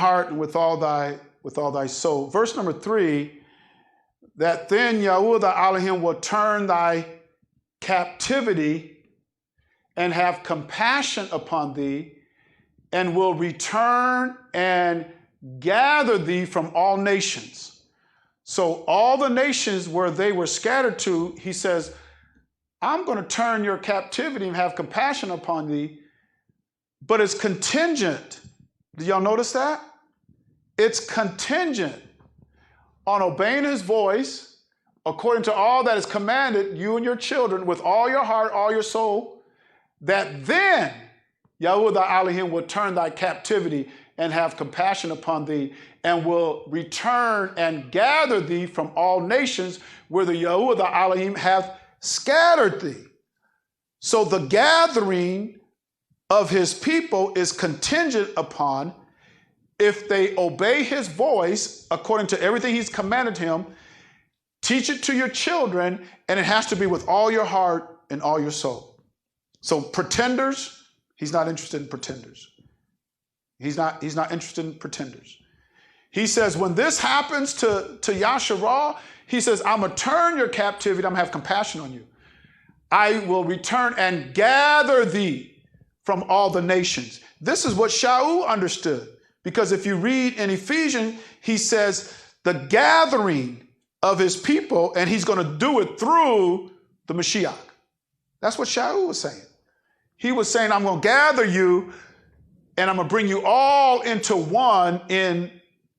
heart and with all thy soul. Verse number 3, that then Yahuwah Elohim will turn thy captivity and have compassion upon thee, and will return and gather thee from all nations. So all the nations where they were scattered to, he says, I'm going to turn your captivity and have compassion upon thee, but it's contingent. Do y'all notice that? It's contingent on obeying his voice according to all that is commanded you and your children with all your heart, all your soul, that then Yahuwah thy Elohim will turn thy captivity and have compassion upon thee, and will return and gather thee from all nations where the Yahuwah thy Elohim hath scattered thee. So the gathering of his people is contingent upon if they obey his voice according to everything he's commanded him. Teach it to your children, and it has to be with all your heart and all your soul. So pretenders, he's not interested in pretenders. He's not interested in pretenders. He says, when this happens to Yasharah, he says, I'm going to turn your captivity. I'm going to have compassion on you. I will return and gather thee from all the nations. This is what Shaul understood. Because if you read in Ephesians, he says the gathering of his people, and he's going to do it through the Mashiach. That's what Shaul was saying. He was saying, I'm going to gather you, and I'm going to bring you all into one in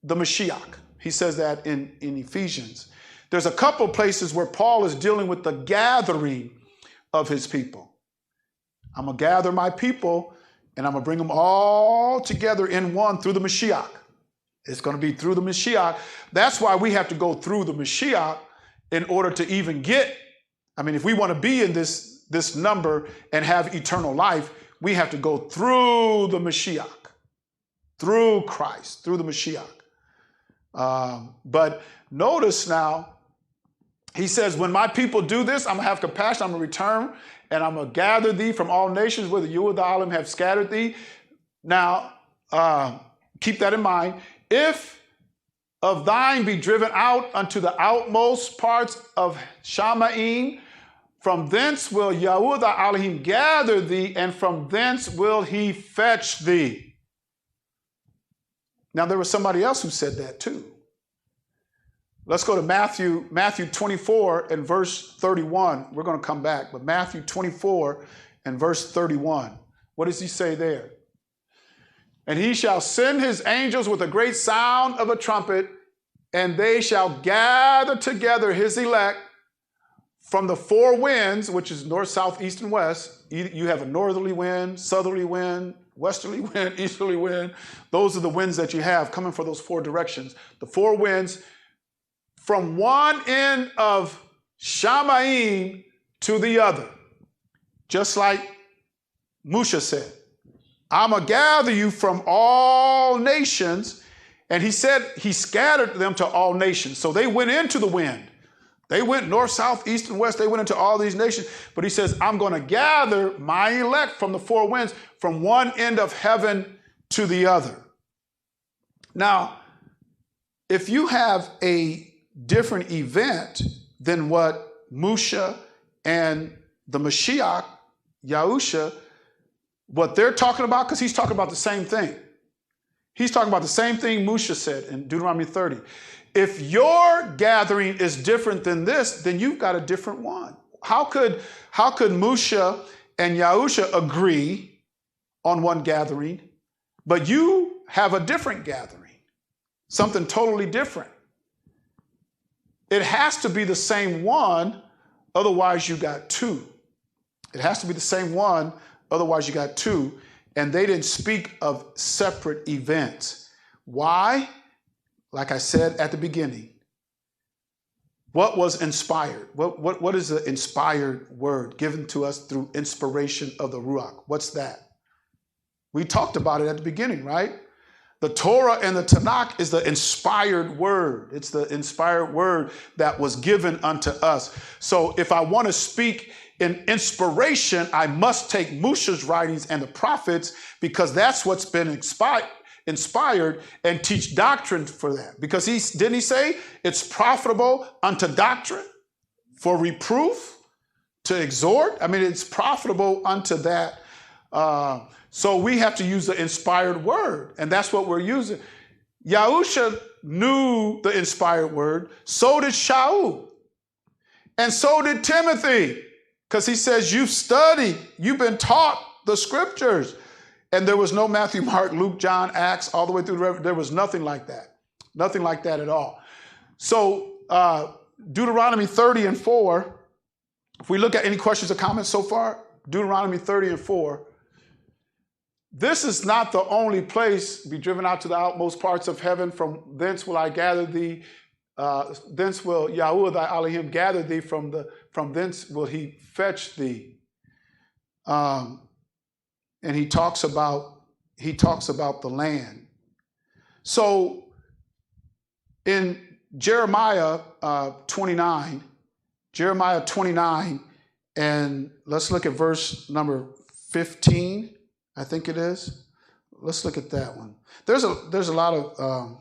the Mashiach. He says that in Ephesians. There's a couple places where Paul is dealing with the gathering of his people. I'm going to gather my people, and I'm going to bring them all together in one through the Mashiach. It's going to be through the Mashiach. That's why we have to go through the Mashiach in order to even get, if we want to be in this number and have eternal life, we have to go through the Mashiach, through Christ, through the Mashiach. But notice now, he says, when my people do this, I'm going to have compassion, I'm going to return, and I'm going to gather thee from all nations where the Yahuwah the Elohim have scattered thee. Now, keep that in mind. If of thine be driven out unto the outmost parts of Shamaim, from thence will Yahuwah the Elohim gather thee, and from thence will he fetch thee. Now, there was somebody else who said that too. Let's go to Matthew 24 and verse 31. We're going to come back, but Matthew 24 and verse 31. What does he say there? And he shall send his angels with a great sound of a trumpet, and they shall gather together his elect from the four winds, which is north, south, east, and west. You have a northerly wind, southerly wind, westerly wind, easterly wind. Those are the winds that you have coming for those four directions. The four winds from one end of Shamaim to the other. Just like Musha said, I'm going to gather you from all nations. And he said he scattered them to all nations. So they went into the wind. They went north, south, east, and west. They went into all these nations. But he says, I'm going to gather my elect from the four winds, from one end of heaven to the other. Now, if you have a different event than what Musha and the Mashiach, Yahusha, what they're talking about, because he's talking about the same thing. He's talking about the same thing Musha said in Deuteronomy 30. If your gathering is different than this, then you've got a different one. How could Musha and Yahusha agree on one gathering, but you have a different gathering, something totally different? It has to be the same one, otherwise you got two. It has to be the same one, otherwise you got two. And they didn't speak of separate events. Why? Like I said at the beginning, what was inspired? What is the inspired word given to us through inspiration of the Ruach? What's that? We talked about it at the beginning, right? The Torah and the Tanakh is the inspired word. It's the inspired word that was given unto us. So if I want to speak in inspiration, I must take Musha's writings and the prophets, because that's what's been inspired and teach doctrine for that. Because didn't he say it's profitable unto doctrine, for reproof, to exhort? I mean, it's profitable unto that. So we have to use the inspired word, and that's what we're using. Yahusha knew the inspired word, so did Shaul, and so did Timothy, because he says, you've studied, you've been taught the scriptures. And there was no Matthew, Mark, Luke, John, Acts, all the way through the Revelation. There was nothing like that. Nothing like that at all. So Deuteronomy 30 and 4, if we look at any questions or comments so far, Deuteronomy 30 and 4, this is not the only place, be driven out to the outmost parts of heaven, from thence will I gather thee, thence will Yahuwah thy Elohim gather thee, from thence will he fetch thee. And he talks about the land. So in Jeremiah 29, and let's look at verse number 15, I think it is. Let's look at that one. There's a lot of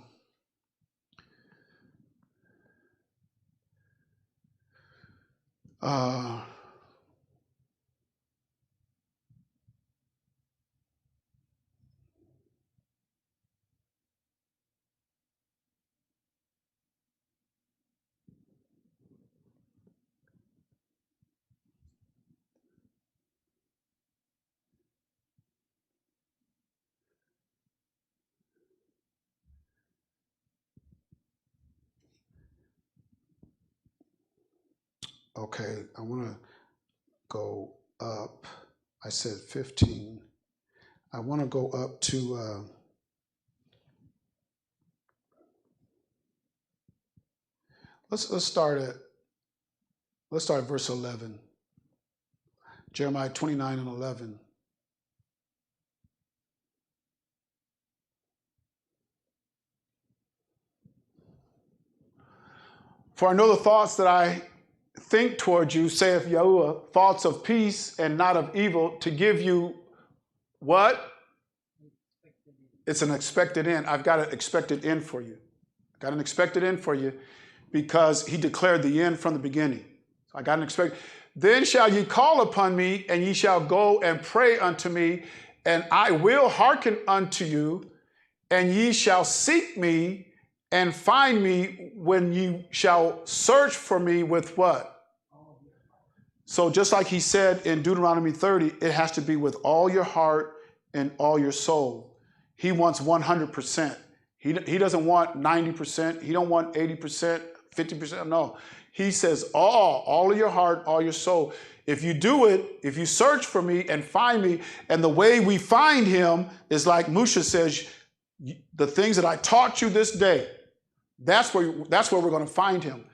okay, I want to go up. I said 15. I want to go up to let's start at verse 11. Jeremiah 29 and 11. For I know the thoughts that I think toward you, saith Yahuwah, thoughts of peace and not of evil, to give you what? It's an expected end. I've got an expected end for you. I've got an expected end for you, because he declared the end from the beginning. I got an expected. Then shall ye call upon me, and ye shall go and pray unto me, and I will hearken unto you, and ye shall seek me and find me when you shall search for me with what? So just like he said in Deuteronomy 30, it has to be with all your heart and all your soul. He wants 100%. He doesn't want 90%. He don't want 80%, 50%. No. He says all of your heart, all your soul. If you do it, if you search for me and find me, and the way we find him is like Musha says, the things that I taught you this day, that's where we're going to find him.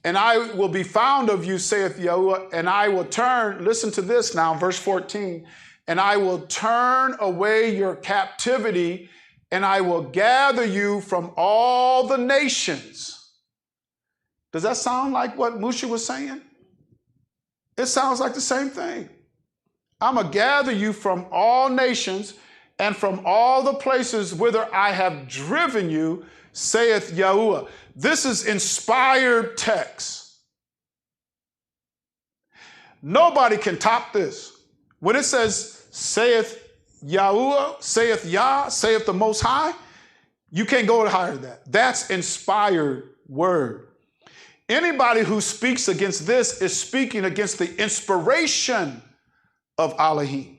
And I will be found of you, saith Yahuwah, and I will turn, listen to this now, verse 14, and I will turn away your captivity, and I will gather you from all the nations. Does that sound like what Musha was saying? It sounds like the same thing. I'm going to gather you from all nations and from all the places whither I have driven you, saith Yahuwah. This is inspired text. Nobody can top this. When it says, saith Yahuwah, saith Yah, saith the Most High, you can't go higher than that. That's inspired word. Anybody who speaks against this is speaking against the inspiration of Elohim.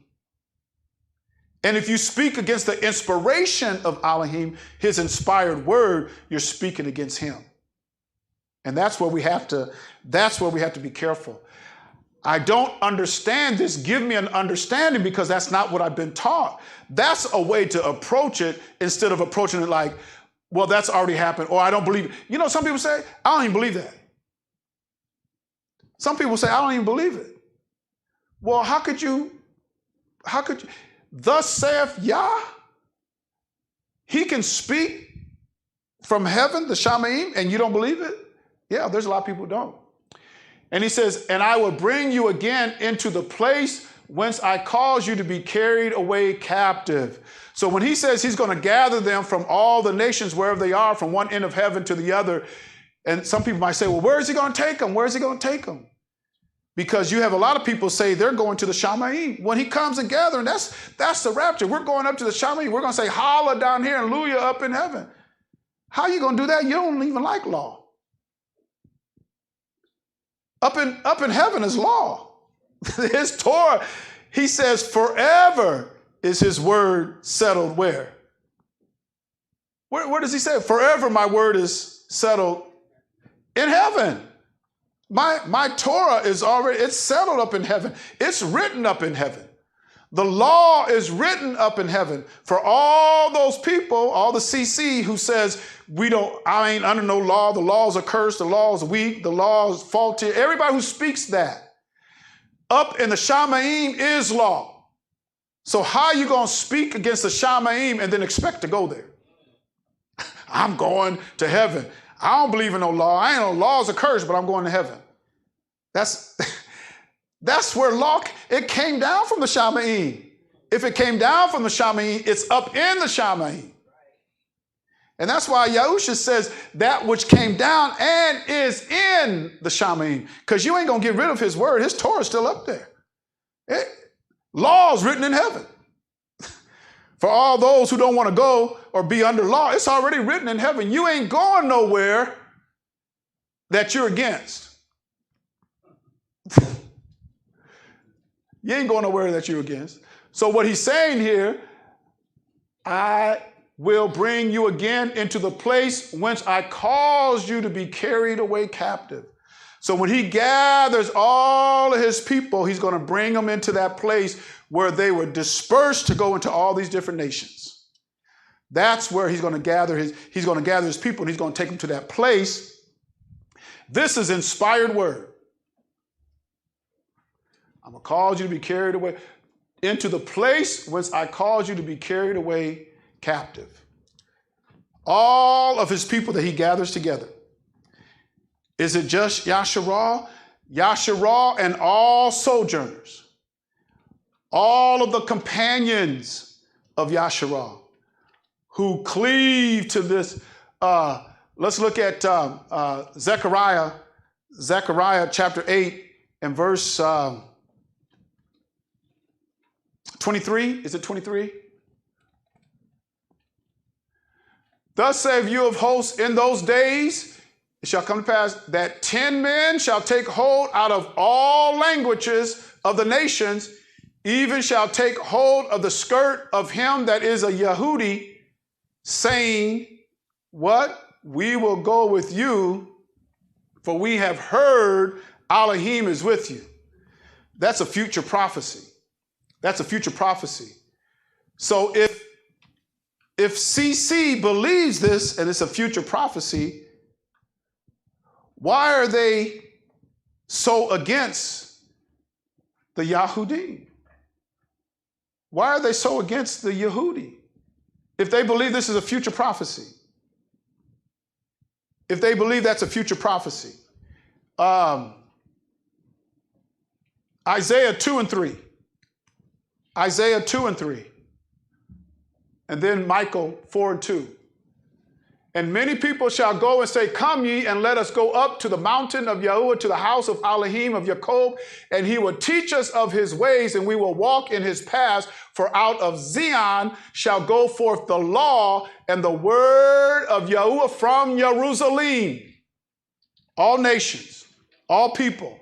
And if you speak against the inspiration of Elohim, his inspired word, you're speaking against him. And that's where we have to be careful. I don't understand this. Give me an understanding, because that's not what I've been taught. That's a way to approach it instead of approaching it like, well, that's already happened, or I don't believe it. You know, some people say, I don't even believe that. Some people say, I don't even believe it. Well, how could you, thus saith Yah? He can speak from heaven, the Shamaim, and you don't believe it? Yeah, there's a lot of people who don't. And he says, and I will bring you again into the place whence I caused you to be carried away captive. So when he says he's going to gather them from all the nations wherever they are, from one end of heaven to the other, and some people might say, well, where is he going to take them? Where is he going to take them? Because you have a lot of people say they're going to the Shamayim. When he comes and gathering, that's the rapture. We're going up to the Shamayim. We're going to say holla down here and hallelujah up in heaven. How are you going to do that? You don't even like law. Up in heaven is law. His Torah, he says forever is his word settled where? Where does he say? Forever my word is settled in heaven. My Torah is already, it's settled up in heaven. It's written up in heaven. The law is written up in heaven for all those people, all the CC who says, I ain't under no law. The laws are cursed. The law is weak. The law is faulty. Everybody who speaks that up in the Shamayim is law. So how are you going to speak against the Shamayim and then expect to go there? I'm going to heaven. I don't believe in no law. I ain't no laws are cursed, but I'm going to heaven. That's where law, it came down from the Shamayim. If it came down from the Shamayim, it's up in the Shamayim. And that's why Yahusha says that which came down and is in the Shamayim. Because you ain't going to get rid of his word. His Torah is still up there. Law is written in heaven. For all those who don't want to go or be under law, it's already written in heaven. You ain't going nowhere that you're against. You ain't going nowhere that you're against. So what he's saying here, I will bring you again into the place whence I caused you to be carried away captive. So when he gathers all of his people, he's going to bring them into that place where they were dispersed to go into all these different nations. That's where he's going to gather his people, and he's going to take them to that place. This is inspired word. I'm going to cause you to be carried away into the place whence I caused you to be carried away captive. All of his people that he gathers together. Is it just Yasharah? Yasharah and all sojourners. All of the companions of Yasharah who cleave to this. Let's look at Zechariah chapter 8 and verse 23. Is it 23? Thus saith you of hosts, in those days it shall come to pass that 10 men shall take hold out of all languages of the nations, even shall take hold of the skirt of him that is a Yehudi, saying, what? We will go with you, for we have heard Elohim is with you. That's a future prophecy. That's a future prophecy. So if CC believes this and it's a future prophecy, why are they so against the Yahudim? Why are they so against the Yehudi? If they believe this is a future prophecy. If they believe that's a future prophecy. Isaiah 2 and 3. Isaiah 2 and 3. And then Michael 4 and 2. And many people shall go and say, come ye, and let us go up to the mountain of Yahuwah, to the house of Elohim of Jacob, and he will teach us of his ways, and we will walk in his paths. For out of Zion shall go forth the law and the word of Yahuwah from Jerusalem. All nations, all people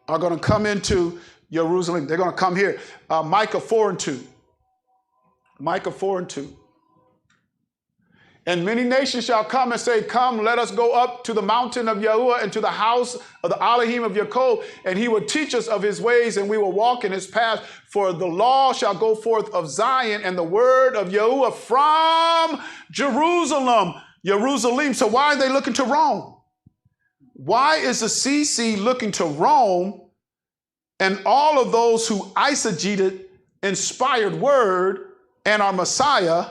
are going to come into Jerusalem. They're going to come here. Micah 4 and 2. Micah 4 and 2. And many nations shall come and say, come, let us go up to the mountain of Yahuwah and to the house of the Elohim of Jacob, and he will teach us of his ways, and we will walk in his paths. For the law shall go forth of Zion, and the word of Yahuwah from Jerusalem. Jerusalem. So why are they looking to Rome? Why is the CC looking to Rome and all of those who eisegeted inspired word and our Messiah,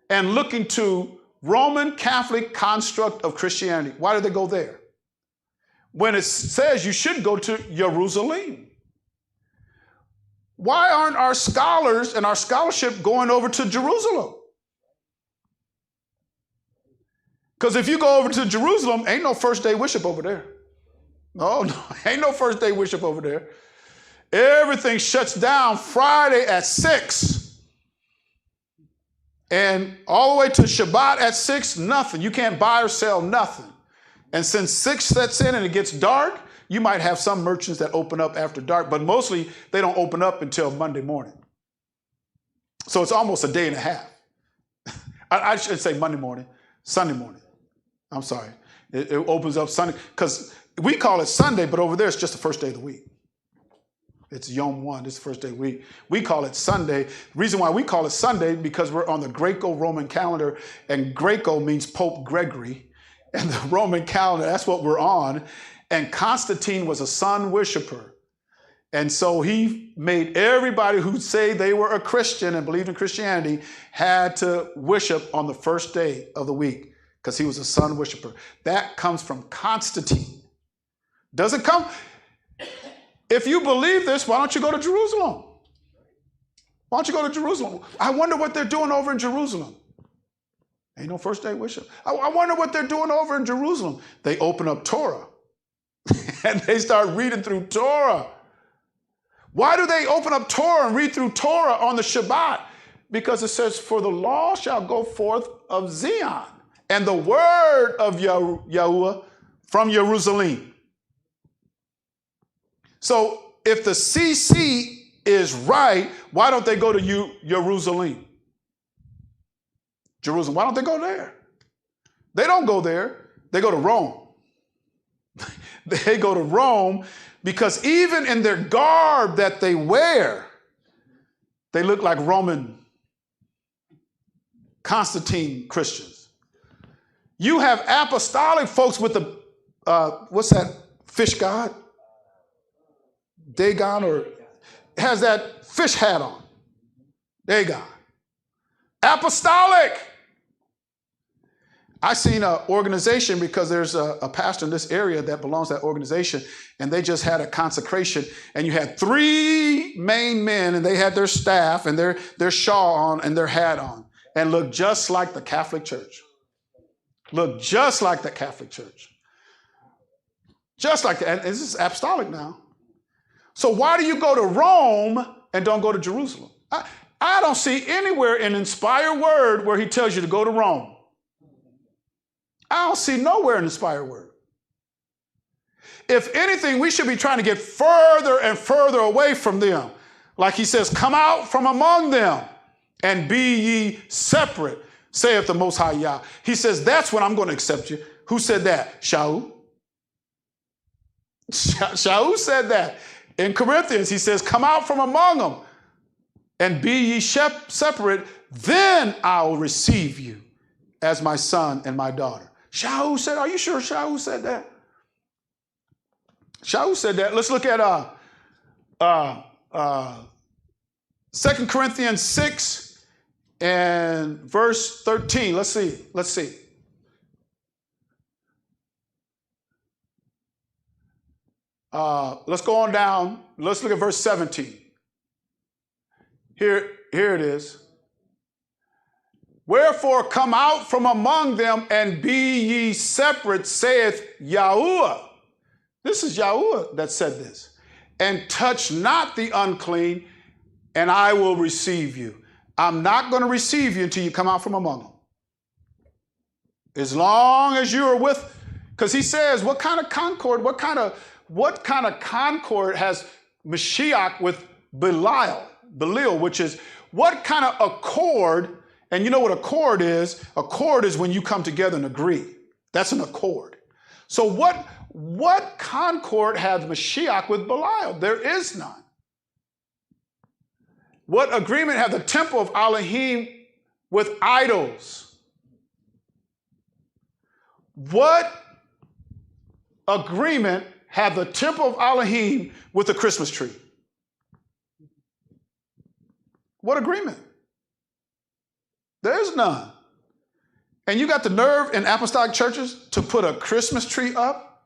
and looking to Roman Catholic construct of Christianity? Why do they go there? When it says you should go to Jerusalem. Why aren't our scholars and our scholarship going over to Jerusalem? Because if you go over to Jerusalem, ain't no first day worship over there. No, ain't no first day worship over there. Everything shuts down Friday at 6. And all the way to Shabbat at 6, nothing. You can't buy or sell nothing. And since 6 sets in and it gets dark, you might have some merchants that open up after dark, but mostly they don't open up until Monday morning. So it's almost a day and a half. I should say Monday morning, Sunday morning. I'm sorry. It opens up Sunday, because we call it Sunday, but over there it's just the first day of the week. It's Yom 1, this is the first day of the week. We call it Sunday. The reason why we call it Sunday, because we're on the Greco-Roman calendar, and Greco means Pope Gregory, and the Roman calendar, that's what we're on. And Constantine was a sun worshiper. And so he made everybody who say they were a Christian and believed in Christianity had to worship on the first day of the week because he was a sun worshiper. That comes from Constantine. Doesn't come. If you believe this, why don't you go to Jerusalem? Why don't you go to Jerusalem? I wonder what they're doing over in Jerusalem. Ain't no first day worship. I wonder what they're doing over in Jerusalem. They open up Torah. And they start reading through Torah. Why do they open up Torah and read through Torah on the Shabbat? Because it says, for the law shall go forth of Zion, and the word of Yahuwah from Jerusalem. So if the CC is right, why don't they go to Jerusalem? Jerusalem, why don't they go there? They don't go there. They go to Rome. They go to Rome because even in their garb that they wear, they look like Roman Constantine Christians. You have apostolic folks with the, what's that fish god? Dagon, or has that fish hat on. Dagon. Apostolic. I seen an organization, because there's a pastor in this area that belongs to that organization, and they just had a consecration, and you had 3 main men, and they had their staff and their shawl on and their hat on, and looked just like the Catholic Church. Looked just like the Catholic Church. Just like that. And this is apostolic now. So why do you go to Rome and don't go to Jerusalem? I don't see anywhere in inspired word where he tells you to go to Rome. I don't see nowhere in the inspired word. If anything, we should be trying to get further and further away from them. Like he says, come out from among them and be ye separate, saith the Most High Yah. He says, that's when I'm going to accept you. Who said that? Shaul. Shaul said that. In Corinthians, he says, come out from among them and be ye separate, then I'll receive you as my son and my daughter. Shaul said, are you sure Shaul said that? Shaul said that. Let's look at 2 Corinthians 6 and verse 13. Let's see. Let's go on down. Let's look at verse 17. Here it is. Wherefore come out from among them and be ye separate, saith Yahuwah. This is Yahuwah that said this. And touch not the unclean, and I will receive you. I'm not going to receive you until you come out from among them. As long as you are with, because he says, what kind of concord has Mashiach with Belial, which is what kind of accord. And you know what accord is? Accord is when you come together and agree. That's an accord. So what concord has Mashiach with Belial? There is none. What agreement had the temple of Elohim with idols? What agreement had the temple of Elohim with the Christmas tree? What agreement? There's none. And you got the nerve in apostolic churches to put a Christmas tree up?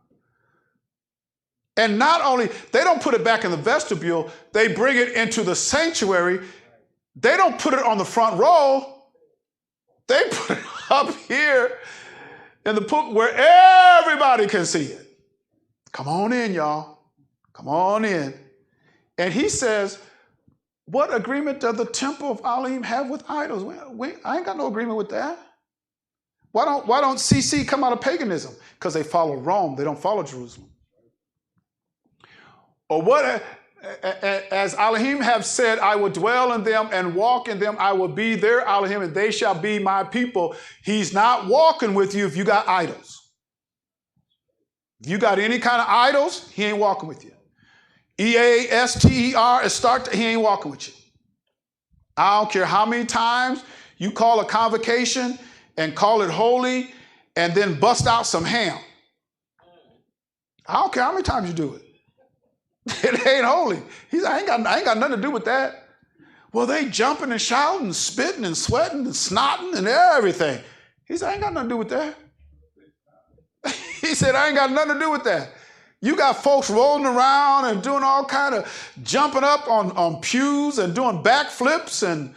And not only, they don't put it back in the vestibule, they bring it into the sanctuary. They don't put it on the front row. They put it up here in the pulpit where everybody can see it. Come on in, y'all. Come on in. And he says, what agreement does the temple of Elohim have with idols? I ain't got no agreement with that. Why don't CC come out of paganism? Because they follow Rome. They don't follow Jerusalem. Or what, as Elohim have said, I will dwell in them and walk in them. I will be their Elohim and they shall be my people. He's not walking with you if you got idols. If you got any kind of idols, he ain't walking with you. EASTER, he ain't walking with you. I don't care how many times you call a convocation and call it holy and then bust out some ham. I don't care how many times you do it. It ain't holy. I ain't got nothing to do with that. Well, they jumping and shouting and spitting and sweating and snotting and everything. He said, I ain't got nothing to do with that. He said, I ain't got nothing to do with that. You got folks rolling around and doing all kind of jumping up on pews and doing backflips and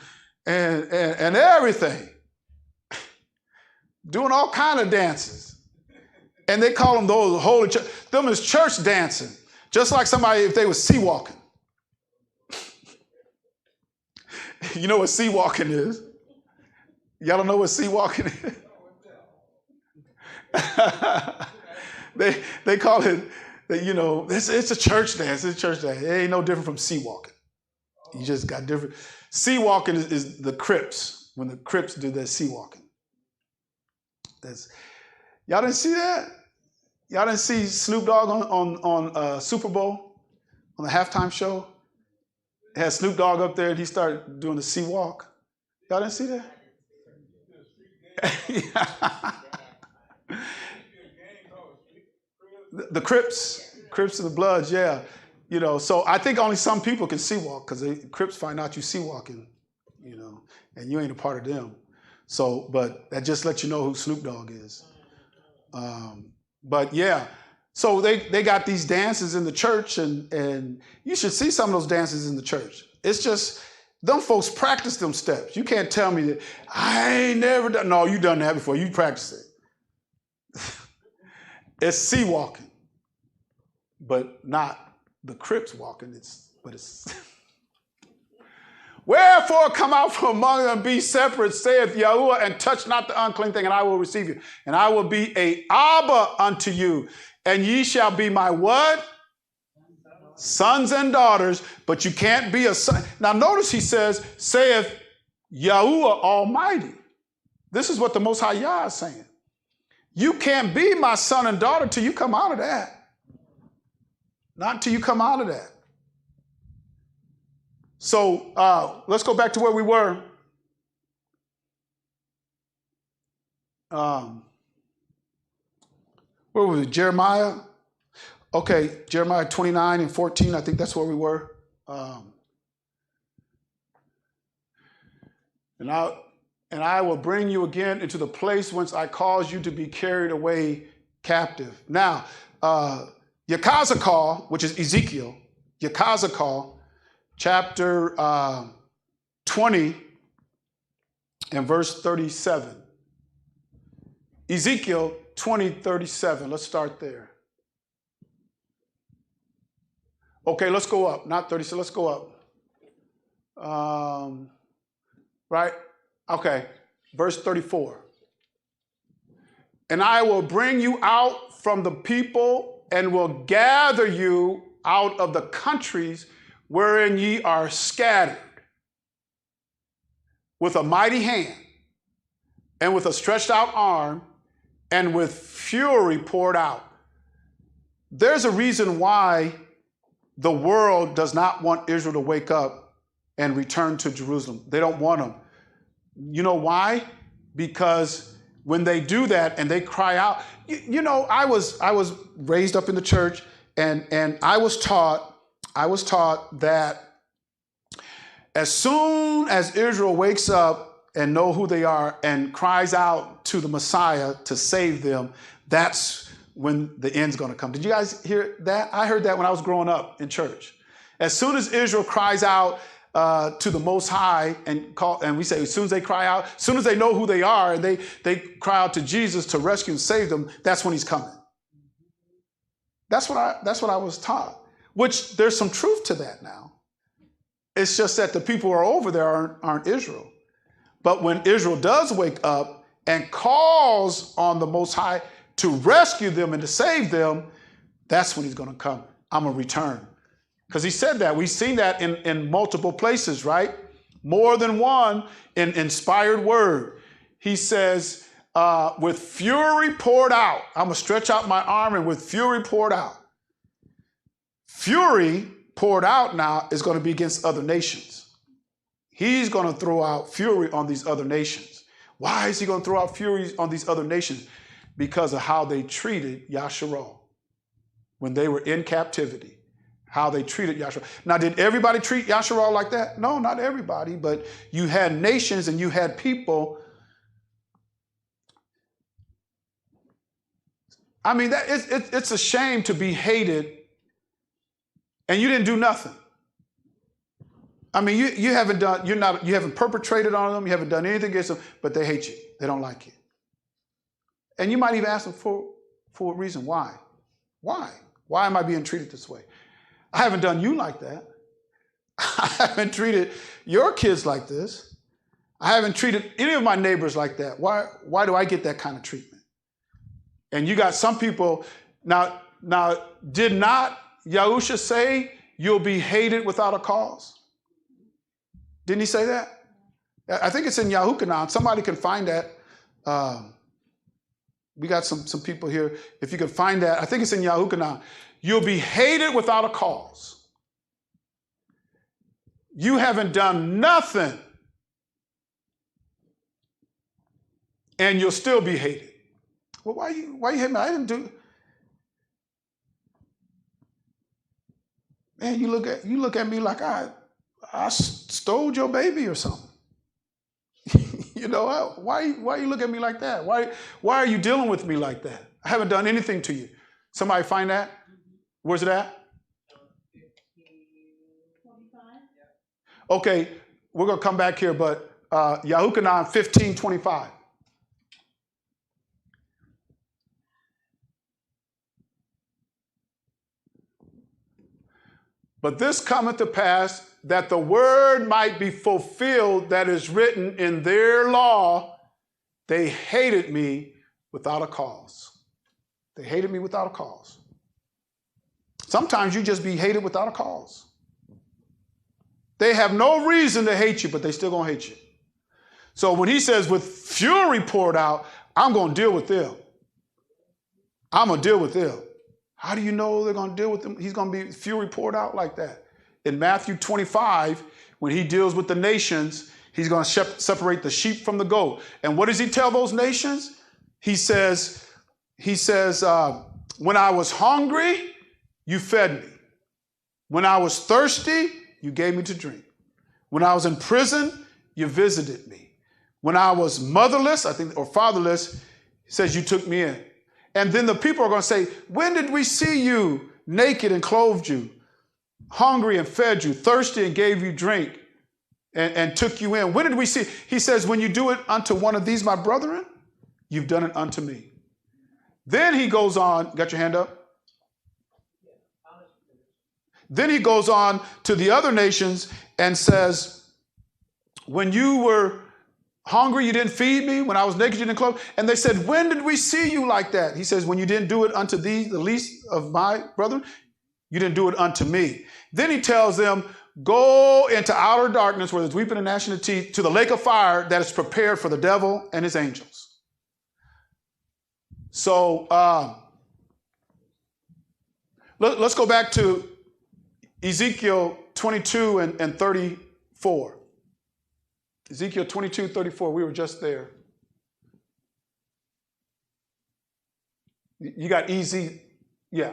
everything. Doing all kind of dances. And they call them those holy church. Them is church dancing. Just like somebody if they was sea walking. You know what sea walking is? Y'all don't know what sea walking is? They call it, it's a church dance. It's a church dance. It ain't no different from sea walking. You just got different. Sea walking is the Crips. When the Crips do their sea walking. Y'all didn't see that? Y'all didn't see Snoop Dogg on Super Bowl, on the halftime show? It had Snoop Dogg up there and he started doing the sea walk. Y'all didn't see that? The Crips of the Bloods, yeah. So I think only some people can sea walk because the Crips find out you sea walking, and you ain't a part of them. So, but that just lets you know who Snoop Dogg is. But yeah, so they got these dances in the church and you should see some of those dances in the church. It's just, them folks practice them steps. You can't tell me that, I ain't never done, no, you done that before, you practice it. It's sea walking, but not the Crips walking, but it's. Wherefore come out from among them, be separate, saith Yahuwah, and touch not the unclean thing, and I will receive you. And I will be a Abba unto you, and ye shall be my what? Sons and daughters, but you can't be a son. Now notice he says, saith Yahuwah Almighty. This is what the Most High Yah is saying. You can't be my son and daughter till you come out of that. Not until you come out of that. So let's go back to where we were. Where was it? Jeremiah? Okay, Jeremiah 29 and 14. I think that's where we were. And I will bring you again into the place whence I caused you to be carried away captive. Now, Yakazakal, which is Ezekiel, Yakazakal, chapter 20 and verse 37. Ezekiel 20:37. Let's start there. Okay, let's go up. Not 30, so let's go up. Right? Okay, verse 34. And I will bring you out from the people and will gather you out of the countries wherein ye are scattered with a mighty hand and with a stretched out arm and with fury poured out. There's a reason why the world does not want Israel to wake up and return to Jerusalem. They don't want them. You know why? Because when they do that and they cry out, I was raised up in the church and I was taught that as soon as Israel wakes up and know who they are and cries out to the Messiah to save them, that's when the end's going to come. Did you guys hear that? I heard that when I was growing up in church. As soon as Israel cries out to the Most High and we say as soon as they cry out, as soon as they know who they are and they cry out to Jesus to rescue and save them, that's when he's coming. That's what I was taught, which there's some truth to that now. It's just that the people who are over there aren't Israel. But when Israel does wake up and calls on the Most High to rescue them and to save them, that's when he's going to come. I'm going to return. Because he said that. We've seen that in multiple places, right? More than one in inspired word. He says, with fury poured out, I'm going to stretch out my arm and with fury poured out. Fury poured out now is going to be against other nations. He's going to throw out fury on these other nations. Why is he going to throw out fury on these other nations? Because of how they treated Yasharal when they were in captivity. How they treated Yasharal. Now, did everybody treat Yasharal like that? No, not everybody, but you had nations and you had people. I mean, it's a shame to be hated and you didn't do nothing. I mean, you haven't perpetrated on them, you haven't done anything against them, but they hate you. They don't like you. And you might even ask them for a reason. Why? Why? Why am I being treated this way? I haven't done you like that. I haven't treated your kids like this. I haven't treated any of my neighbors like that. Why do I get that kind of treatment? And you got some people, now did not Yahusha say you'll be hated without a cause? Didn't he say that? I think it's in Yahukanan. Somebody can find that. We got some people here. If you can find that, I think it's in Yahukanan. You'll be hated without a cause. You haven't done nothing, and you'll still be hated. Well, why you hate me? I didn't do. Man, you look at me like I stole your baby or something. You know, why you look at me like that? Why are you dealing with me like that? I haven't done anything to you. Somebody find that? Where's it at? 25. Okay, we're going to come back here, but Yahukanan 15:25. But this cometh to pass that the word might be fulfilled that is written in their law, they hated me without a cause. They hated me without a cause. Sometimes you just be hated without a cause. They have no reason to hate you, but they still gonna hate you. So when he says with fury poured out, I'm gonna deal with them. I'm gonna deal with them. How do you know they're gonna deal with them? He's gonna be fury poured out like that. In Matthew 25, when he deals with the nations, he's going to separate the sheep from the goat. And what does he tell those nations? He says, when I was hungry, you fed me. When I was thirsty, you gave me to drink. When I was in prison, you visited me. When I was motherless, or fatherless, he says, you took me in. And then the people are going to say, when did we see you naked and clothed you? Hungry and fed you, thirsty and gave you drink, and took you in. When did we see? He says, when you do it unto one of these, my brethren, you've done it unto me. Then he goes on, got your hand up? Then he goes on to the other nations and says, when you were hungry, you didn't feed me. When I was naked, you didn't clothe. And they said, when did we see you like that? He says, when you didn't do it unto these, the least of my brethren, you didn't do it unto me. Then he tells them, go into outer darkness where there's weeping and gnashing of teeth to the lake of fire that is prepared for the devil and his angels. So let's go back to Ezekiel 22 and 34. Ezekiel 22:34. We were just there. You got easy, yeah.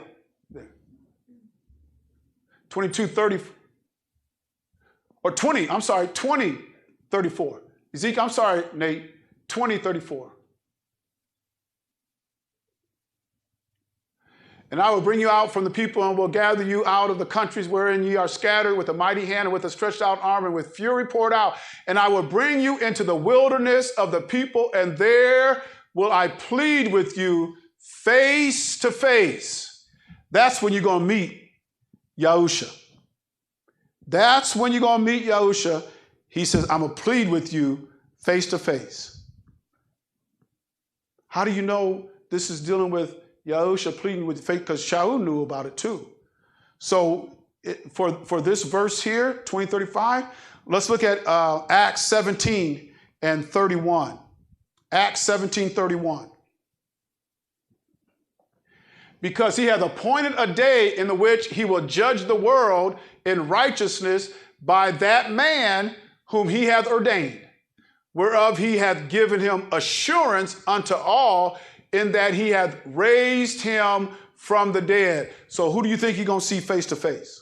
22:30 or 20, I'm sorry, 20:34. Ezekiel, I'm sorry, Nate, 20:34. And I will bring you out from the people and will gather you out of the countries wherein ye are scattered with a mighty hand and with a stretched out arm and with fury poured out. And I will bring you into the wilderness of the people, and there will I plead with you face to face. That's when you're going to meet Yahusha. That's when you're going to meet Yahusha. He says, I'm going to plead with you face to face. How do you know this is dealing with Yahusha pleading with faith? Because Shaul knew about it too. So for this verse here, 20:35, let's look at Acts 17 and 31. Acts 17:31. Because he hath appointed a day in the which he will judge the world in righteousness by that man whom he hath ordained, whereof he hath given him assurance unto all, in that he hath raised him from the dead. So who do you think you're going to see face to face?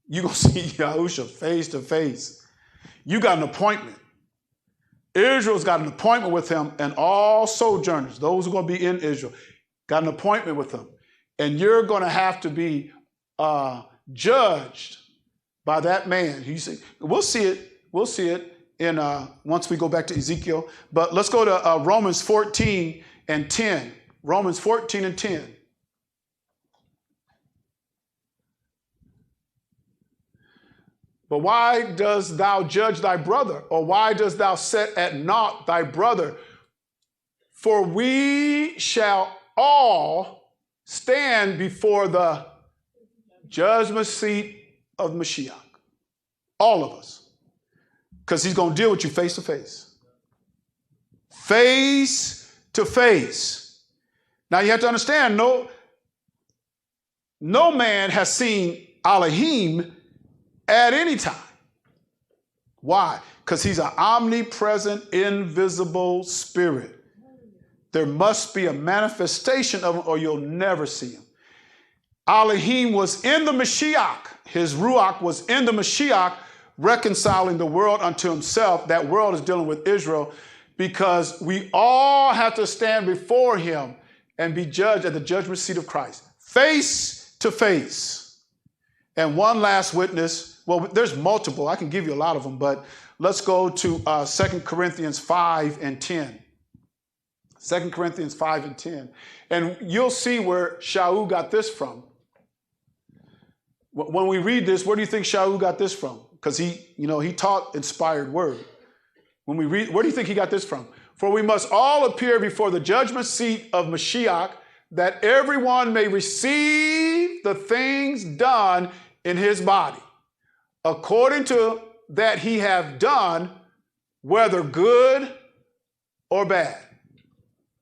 You're going to see Yahusha face to face. You got an appointment. Israel's got an appointment with him, and all sojourners, those who are going to be in Israel, got an appointment with him. And you're going to have to be judged by that man. We'll see it. We'll see it in once we go back to Ezekiel. But let's go to Romans 14 and 10. Romans 14 and 10. But why dost thou judge thy brother? Or why dost thou set at naught thy brother? For we shall all stand before the judgment seat of Mashiach. All of us. Because he's going to deal with you face to face. Face to face. Now you have to understand, no man has seen Elohim at any time. Why? Because he's an omnipresent, invisible spirit. There must be a manifestation of him or you'll never see him. Elohim was in the Mashiach. His Ruach was in the Mashiach, reconciling the world unto himself. That world is dealing with Israel, because we all have to stand before him and be judged at the judgment seat of Christ, face to face. And one last witness. Well, there's multiple. I can give you a lot of them, but let's go to 2 Corinthians 5 and 10. 2 Corinthians 5 and 10. And you'll see where Shaul got this from. When we read this, where do you think Shaul got this from? Because he taught inspired word. When we read, where do you think he got this from? For we must all appear before the judgment seat of Mashiach, that everyone may receive the things done in his body, according to that he have done, whether good or bad.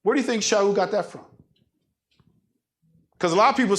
Where do you think Shaul got that from? Because a lot of people